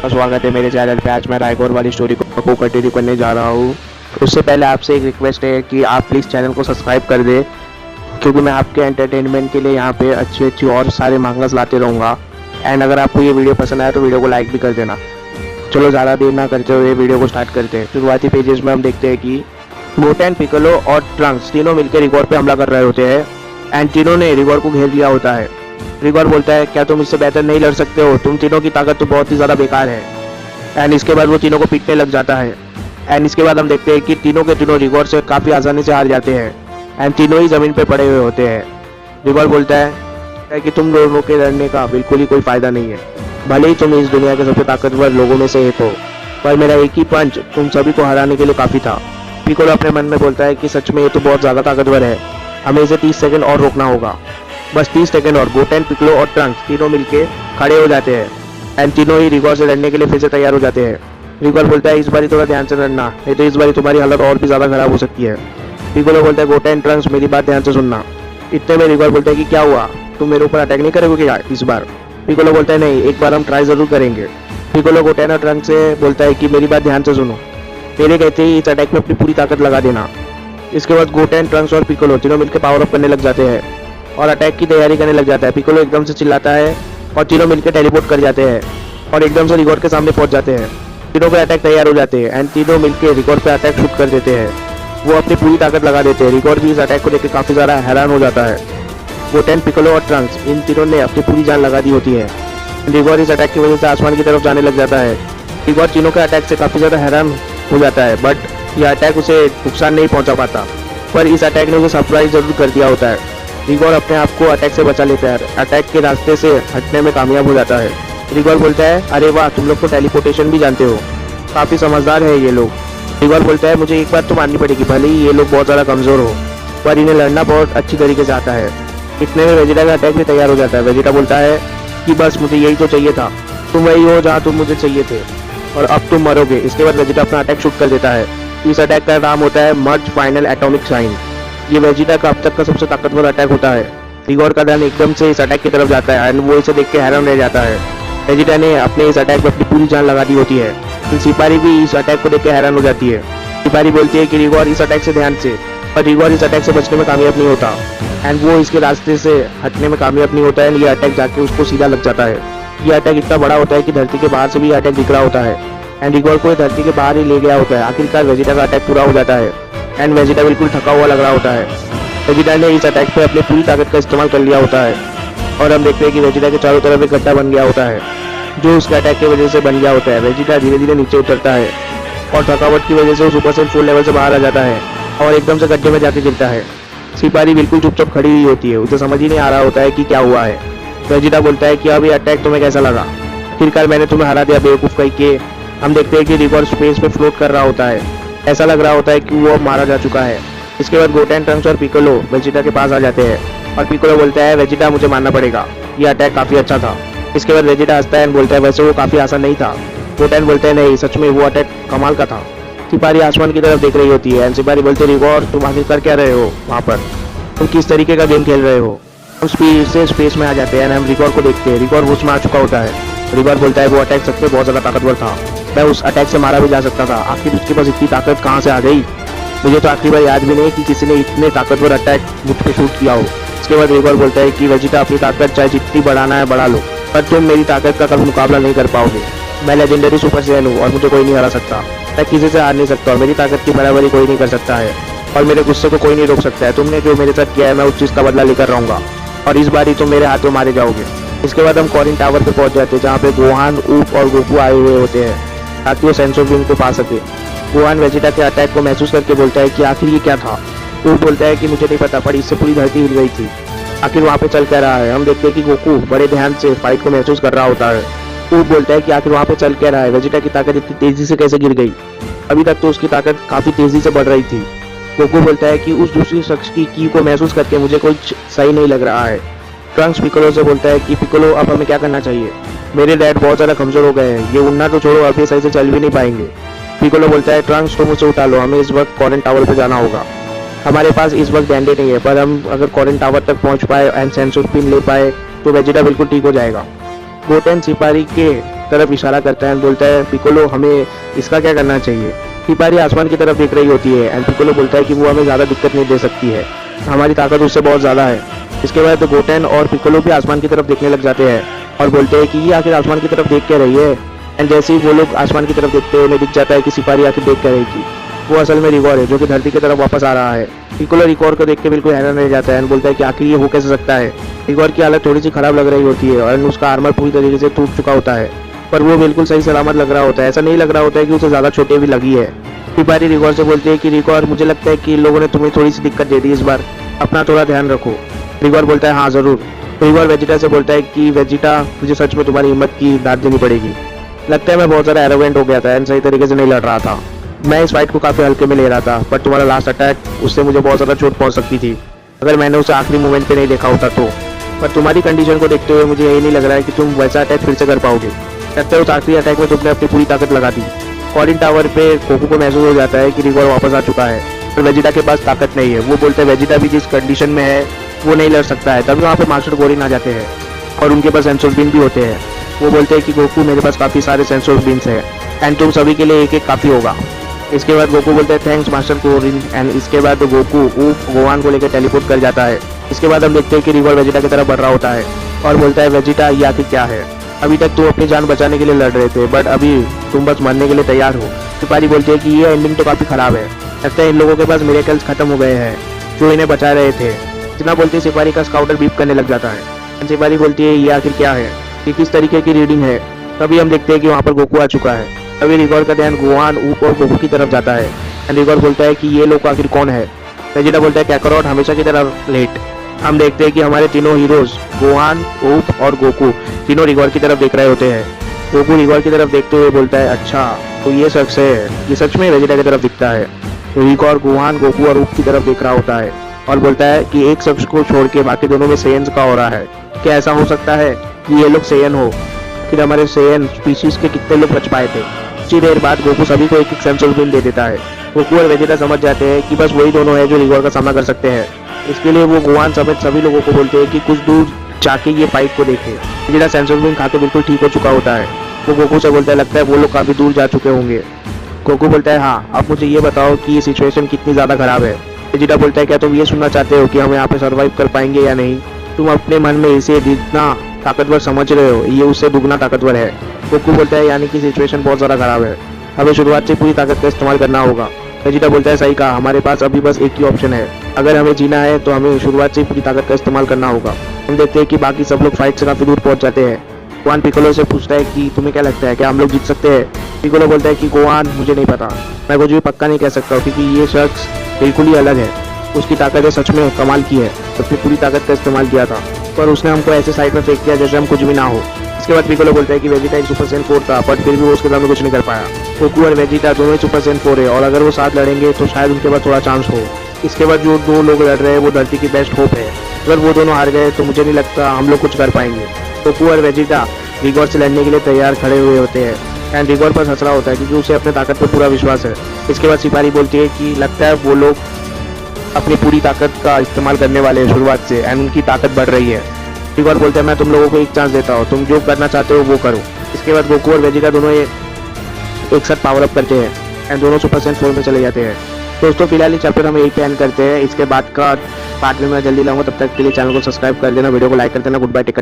स्वागत है मेरे चैनल पे। आज मैं रायगढ़ वाली स्टोरी को कंटिन्यू करने जा रहा हूँ। उससे पहले आपसे एक रिक्वेस्ट है कि आप प्लीज़ चैनल को सब्सक्राइब कर दें, क्योंकि मैं आपके एंटरटेनमेंट के लिए यहाँ पे अच्छी और सारे मांगस लाते रहूँगा। एंड अगर आपको ये वीडियो पसंद आया तो वीडियो को लाइक भी कर देना। चलो ज़्यादा देर ना करते हुए वीडियो को स्टार्ट करते हैं। शुरुआती पेजेस में हम देखते हैं कि गोटेन, पिकोलो और ट्रंक्स तीनों मिलकर रिगोर पे हमला कर रहे होते हैं। एंड तीनों ने रिगोर को घेर लिया होता है। रिगोर बोलता है, क्या तुम इससे बेहतर नहीं लड़ सकते हो? तुम तीनों की ताकत तो बहुत ही ज़्यादा बेकार है। एंड इसके बाद वो तीनों को पीटने लग जाता है। एंड इसके बाद हम देखते हैं कि तीनों के तीनों रिगोर से काफ़ी आसानी से हार जाते हैं। एंड तीनों ही ज़मीन पे पड़े हुए होते हैं। रिगोर बोलता है कि तुम दोनों के लड़ने का बिल्कुल ही कोई फ़ायदा नहीं है। भले ही तुम इस दुनिया के सबसे ताकतवर लोगों में से एक हो, पर मेरा एक ही पंच तुम सभी को हराने के लिए काफ़ी था। पिकोलो अपने मन में बोलता है कि सच में ये तो बहुत ज़्यादा ताकतवर है, हमें इसे 30 सेकंड और रोकना होगा। बस 30 सेकंड और गोटेन, पिकोलो और ट्रंक्स तीनों मिलके खड़े हो जाते हैं। एंड तीनों ही रिगोर से लड़ने के लिए फिर से तैयार हो जाते हैं। रिगोर बोलता है, इस बारी थोड़ा ध्यान से लड़ना, नहीं तो इस बारी तुम्हारी हालत और भी ज़्यादा खराब हो सकती है। पिकोलो बोलता है, गोटेन, ट्रंक्स मेरी बात ध्यान से सुनना। इतने में रिगोर बोलता है कि क्या हुआ, तुम मेरे ऊपर अटैक नहीं करोगे क्या इस बार? पिकोलो बोलता है, नहीं, एक बार हम ट्राई ज़रूर करेंगे। पिकोलो गोटेन और ट्रंक्स से बोलता है कि मेरी बात ध्यान से सुनो, मेरे कहते ही इस अटैक में अपनी पूरी ताकत लगा देना। इसके बाद गोटेन, ट्रंक्स और पिकोलो तीनों मिलकर पावर अप करने लग जाते हैं और अटैक की तैयारी करने लग जाता है। पिकोलो एकदम से चिल्लाता है और तीनों मिलकर टेलीपोर्ट कर जाते हैं और एकदम से रिगोर के सामने पहुंच जाते हैं। तीनों पे अटैक तैयार हो जाते हैं एंड तीनों मिलकर रिगोर पे अटैक शूट कर देते हैं। वो अपनी पूरी ताकत लगा देते हैं। रिगोर भी इस अटैक को लेकर काफ़ी ज़्यादा हैरान हो जाता है। गोटेन, पिकोलो और ट्रंक्स इन तीनों ने अपनी पूरी जान लगा दी होती है। रिगोर इस अटैक की वजह से आसमान की तरफ जाने लग जाता है। रिगोर तीनों के अटैक से काफ़ी ज़्यादा हैरान हो जाता है, बट यह अटैक उसे नुकसान नहीं पहुंचा पाता। पर इस अटैक ने उसे सरप्राइज जरूर कर दिया होता है। रिगोर अपने आप को अटैक से बचा लेता है, अटैक के रास्ते से हटने में कामयाब हो जाता है। रिगोर बोलता है, अरे वाह, तुम लोग तो टेलीपोर्टेशन भी जानते हो, काफ़ी समझदार है ये लोग। रिगोर बोलता है, मुझे एक बात तो माननी पड़ेगी, भले ही ये लोग बहुत ज़्यादा कमज़ोर हो, पर इन्हें लड़ना बहुत अच्छी तरीके से आता है। इतने में वेजिटा का अटैक भी तैयार हो जाता है। वेजिटा बोलता है कि बस मुझे यही तो चाहिए था, तुम वही हो जहाँ तुम मुझे चाहिए थे और अब तुम मरोगे। इसके बाद वेजिटा अपना अटैक शूट कर देता है। इस अटैक का नाम होता है मर्ज फाइनल एटॉमिक साइन। ये वेजिटा का अब तक का सबसे ताकतवर अटैक होता है। रिगोर का ध्यान एकदम से इस अटैक की तरफ जाता है एंड वो इसे देख के हैरान रह जाता है। वेजिटा ने अपने इस अटैक में अपनी पूरी जान लगा दी होती है। सिपारी भी इस अटैक को देख के हैरान हो जाती है। सिपारी बोलती है कि रिगोर इस अटैक से ध्यान से, पर रिगोर इस अटैक से बचने में कामयाब नहीं होता एंड वो इसके रास्ते से हटने में कामयाब नहीं होता है। ये अटैक जाके उसको सीधा लग जाता है। ये अटैक इतना बड़ा होता है कि धरती के बाहर से भी अटैक दिख रहा होता है एंड रिगोर को धरती के बाहर ही ले गया होता है। आखिरकार वेजिटा का अटैक पूरा हो जाता है एंड वेजिटा बिल्कुल थका हुआ लग रहा होता है। वेजिटा ने इस अटैक पे अपनी पूरी ताकत का इस्तेमाल कर लिया होता है और हम देखते हैं कि वेजिटा के चारों तरफ एक गड्ढा बन गया होता है, जो उसके अटैक की वजह से बन गया होता है। वेजिटा धीरे धीरे नीचे उतरता है और थकावट की वजह से उस ऊपर से फुल लेवल से बाहर आ जाता है और एकदम से गड्ढे में जाके गिरता है। सिपारी बिल्कुल चुपचाप खड़ी हुई होती है, उसे समझ ही नहीं आ रहा होता है कि क्या हुआ है। वेजिटा बोलता है कि अब ये अटैक तुम्हें कैसा लगा? आखिरकार मैंने तुम्हें हरा दिया बेवकूफ़ कह के। हम देखते हैं कि रिगोर स्पेस में फ्लोट कर रहा होता है। ऐसा लग रहा होता है कि वो अब मारा जा चुका है। इसके बाद गोटेन, ट्रंक्स और पिकोलो वेजिटा के पास आ जाते हैं और पिकोलो बोलता है, वेजिटा मुझे मानना पड़ेगा, ये अटैक काफ़ी अच्छा था। इसके बाद वेजिटा हंसता है और बोलता है, वैसे वो काफ़ी आसान नहीं था। गोटेन बोलते हैं, नहीं, सच में वो अटैक कमाल का था। सिपारी आसमान की तरफ देख रही होती है एंड सिपारी बोलते, रिगोर तुम आखिर कर क्या रहे हो वहाँ पर? तुम किस तरीके का गेम खेल रहे हो? हम स्पीड से स्पेस में आ जाते हैं। हम रिगोर को देखते हैं। रिगोर होश में आ चुका होता है। रिगोर बोलता है, वो अटैक सच में बहुत ज़्यादा ताकतवर था, मैं उस अटैक से मारा भी जा सकता था। आखिर उसके पास इतनी ताकत कहाँ से आ गई? मुझे तो आखिरी बार याद भी नहीं कि किसी ने इतने ताकतवर अटैक मुझ पर शूट किया हो। इसके बाद रिगोर बोलता है कि वेजिटा अपनी ताकत चाहे जितनी बढ़ाना है बढ़ा लो, पर तुम मेरी ताकत का कभी मुकाबला नहीं कर पाओगे। मैं लेजेंडरी सुपर सैयन हूँ और मुझे कोई नहीं हरा सकता। मैं किसी से हार नहीं सकता और मेरी ताकत की बराबरी कोई नहीं कर सकता है और मेरे गुस्से को कोई नहीं रोक सकता है। तुमने जो मेरे साथ किया है मैं उस चीज़ का बदला लेकर रहूँगा और इस बार ही तुम मेरे हाथों मारे जाओगे। इसके बाद हम कॉरिन टावर पर पहुँच जाते हैं, जहाँ पे गोहान, ऊप और गोकू आए हुए होते हैं ताकि वो सेंस ऑफ ह्यूमर को पा सके। गोहान वेजिटा के अटैक को महसूस करके बोलता है कि आखिर ये क्या था? ऊप बोलता है कि मुझे नहीं पता, पर इससे पूरी धरती हिल गई थी। आखिर वहाँ पे चल क्या रहा है? हम देखते हैं कि गोकू बड़े ध्यान से फाइट को महसूस कर रहा होता है। ऊप बोलता है कि आखिर वहाँ पे चल क्या रहा है? वेजिटा की ताकत इतनी तेजी से कैसे गिर गई? अभी तक तो उसकी ताकत काफ़ी तेजी से बढ़ रही थी। गोकू बोलता है कि उस दूसरी शख्स की को महसूस करके मुझे कुछ सही नहीं लग रहा है। ट्रंक्स पिकोलो से बोलता है कि पिकोलो, अब हमें क्या करना चाहिए? मेरे डैड बहुत ज़्यादा कमज़ोर हो गए हैं, ये उड़ना तो छोड़ो, अभी सही से चल भी नहीं पाएंगे। पिकोलो बोलता है, ट्रंक्स तुम उसे उठा लो, हमें इस वक्त कॉरिन टावर पर जाना होगा। हमारे पास इस वक्त बैंडेड नहीं है, पर हम अगर कॉरिन टावर तक पहुंच पाए एंड सेंसर पिन ले पाए तो वेजिटा बिल्कुल ठीक हो जाएगा। गोटेन सिपारी के तरफ इशारा करता है, बोलता है पिकोलो हमें इसका क्या करना चाहिए। हिपारी आसमान की तरफ देख रही होती है एंड पिकोलो बोलता है कि वो हमें ज़्यादा दिक्कत नहीं दे सकती है, हमारी ताकत उससे बहुत ज़्यादा है। इसके बाद गोटेन और पिकोलो भी आसमान की तरफ देखने लग जाते हैं और बोलते हैं कि ये आखिर आसमान की तरफ देख क्या रही है। एंड जैसे ही वो लोग आसमान की तरफ देखते हैं उन्हें दिख जाता है कि सिपारी आखिर देख क्या रही थी। वो असल में रिगोर है जो कि धरती की तरफ वापस आ रहा है। पिकोलो रिगोर को देख के बिल्कुल हैरान रह जाता है एंड बोलता है कि आखिर ये हो कैसे सकता है। रिगोर की हालत थोड़ी सी खराब लग रही होती है और उसका आर्मर पूरी तरीके से टूट चुका होता है, पर वो बिल्कुल सही सलामत लग रहा होता है। ऐसा नहीं लग रहा होता है कि उसे ज़्यादा चोटें भी लगी है। सिपारी रिगोर से बोलती है कि रिगोर मुझे लगता है कि इन लोगों ने तुम्हें थोड़ी सी दिक्कत दे दी इस बार, अपना थोड़ा ध्यान रखो। रिगोर बोलता है हाँ ज़रूर। रिगोर वेजिटा से बोलता है कि वेजिटा मुझे सच में तुम्हारी हिम्मत की दाद देनी पड़ेगी। लगता है मैं बहुत ज़्यादा एरोगेंट हो गया था एंड सही तरीके से नहीं लड़ रहा था। मैं इस फाइट को काफ़ी हल्के में ले रहा था, बट तुम्हारा लास्ट अटैक उससे मुझे बहुत ज़्यादा चोट पहुंच सकती थी अगर मैंने उसे आखिरी मोमेंट पे नहीं देखा होता तो। पर तुम्हारी कंडीशन को देखते हुए मुझे यही नहीं लग रहा है कि तुम वैसा अटैक फिर से कर पाओगे। लगता है उस आखिरी अटैक में तुमने अपनी पूरी ताकत लगा दी। कॉलिन टावर पे गोकू को महसूस हो जाता है कि रिगोर वापस आ चुका है, पर वेजिटा के पास ताकत नहीं है। वो बोलते हैं वेजिटा भी जिस कंडीशन में है वो नहीं लड़ सकता है। तभी वहाँ पे मास्टर गोरिन आ जाते हैं और उनके पास सेंसर बीन भी होते हैं। वो बोलते हैं कि गोकू मेरे पास काफ़ी सारे सेंसर बीन्स हैं एंड तुम सभी के लिए एक एक काफ़ी होगा। इसके बाद गोकू बोलते हैं थैंक्स मास्टर गोरिन एंड इसके बाद गोकू गोवान को लेकर टेलीपोर्ट कर जाता है। इसके बाद हम देखते हैं कि रिगोर वेजिटा की तरफ बढ़ रहा होता है और बोलता है वेजिटा ये आखिर क्या है, अभी तक तुम अपनी जान बचाने के लिए लड़ रहे थे बट अभी तुम बस मरने के लिए तैयार हो। सिपारी बोलते हैं कि ये एंडिंग तो काफ़ी ख़राब है, लगता है इन लोगों के पास मिरेकल्स खत्म हो गए हैं जो इन्हें बचा रहे थे। इतना बोलते सिपारी का स्काउटर बीप करने लग जाता है। सिपारी बोलती है ये आखिर क्या है, ये किस तरीके की रीडिंग है। तभी हम देखते हैं कि वहाँ पर गोकू आ चुका है। तभी रिगोर का ध्यान गोवान ऊप और गोकू की तरफ जाता है एंड रिगोर बोलता है कि ये लोग आखिर कौन है। वेजिटा बोलता है कैकरोट हमेशा की तरह लेट। हम देखते हैं कि हमारे तीनों हीरोज गोवान ऊप और गोकू तीनों रिगोर की तरफ देख रहे होते हैं। गोकू रिगोर की तरफ देखते हुए बोलता है अच्छा तो ये शख्स है। ये सच में वेजिटा की तरफ दिखता है। रिगोर गोवान गोकू और ऊप की तरफ देख रहा होता है और बोलता है कि एक शख्स को छोड़ के बाकी दोनों में सेयन का हो रहा है। क्या ऐसा हो सकता है कि ये लोग सेयन हो? फिर हमारे सेयन स्पीशीज के कितने लोग बच पाए थे? कुछ देर बाद गोकू सभी को एक एक सेंसर बीन दे देता है। गोकू और वेजिटा समझ जाते हैं कि बस वही दोनों हैं जो रिगोर का सामना कर सकते हैं। इसके लिए वो गोवान समेत सभी लोगों को बोलते हैं कि कुछ दूर जाके ये फाइट को देखें। वेजिटा सेंसर बीन खा के बिल्कुल ठीक हो चुका होता है। वो गोकू से बोलता है लगता है वो लोग काफ़ी दूर जा चुके होंगे। गोकू बोलता है हाँ अब मुझे ये बताओ कि ये सिचुएशन कितनी ज़्यादा ख़राब है। वेजिटा बोलता है क्या तुम ये सुनना चाहते हो कि हम यहाँ पे सर्वाइव कर पाएंगे या नहीं? तुम अपने मन में इसे जितना ताकतवर समझ रहे हो ये उससे दुगना ताकतवर है। गोकू बोलता है यानी कि सिचुएशन बहुत ज़्यादा ख़राब है, हमें शुरुआत से पूरी ताकत का इस्तेमाल करना होगा। वेजिटा बोलता है सही कहा, हमारे पास अभी बस एक ही ऑप्शन है, अगर हमें जीना है तो हमें शुरुआत से पूरी ताकत का इस्तेमाल करना होगा। हम देखते हैं कि बाकी सब लोग फाइट से काफ़ी दूर पहुंच जाते हैं। गोवान पिकोलो से पूछता है कि तुम्हें क्या लगता है क्या हम लोग जीत सकते हैं? पिकोलो बोलता है कि गोवान मुझे नहीं पता, मैं कुछ भी पक्का नहीं कह सकता क्योंकि ये शख्स बिल्कुल ही अलग है। उसकी ताकत सच में कमाल की है, अपनी पूरी ताकत का इस्तेमाल किया था पर उसने हमको ऐसे साइड में फेंक दिया जैसे हम कुछ भी ना हो। इसके बाद पिकोलो बोलता है कि वेजिटा एक सुपर सेन 4 था बट फिर भी वो उसके सामने कुछ नहीं कर पाया। गोकू और वेजिटा दोनों ही सुपर सेन 4 है और अगर वो साथ लड़ेंगे तो शायद उनके पास थोड़ा चांस हो। इसके बाद जो दो लोग लड़ रहे हैं वो धरती की बेस्ट होप है, अगर वो दोनों हार गए तो मुझे नहीं लगता हम लोग कुछ कर पाएंगे। गोकू और वेजिटा रिगोर से लड़ने के लिए तैयार खड़े हुए होते हैं एंड रिगोर पर हंस रहा होता है क्योंकि उसे अपने ताकत पर पूरा विश्वास है। इसके बाद सिपारी बोलती है कि लगता है वो लोग अपनी पूरी ताकत का इस्तेमाल करने वाले हैं शुरुआत से एंड उनकी ताकत बढ़ रही है। रिगोर बोलते हैं मैं तुम लोगों को एक चांस देता हूँ, तुम जो करना चाहते हो वो करो। इसके बाद गोकू और वेजिटा दोनों एक साथ पावर अप करते हैं एंड दोनों सुपर सेन 4 में चले जाते हैं। दोस्तों फिलहाल ये चैप्टर हम यहीं पे एंड करते हैं, इसके बाद का पार्ट में मैं जल्दी लाऊंगा, तब तक के लिए चैनल को सब्सक्राइब कर देना, वीडियो को लाइक कर देना। Goodbye, take care.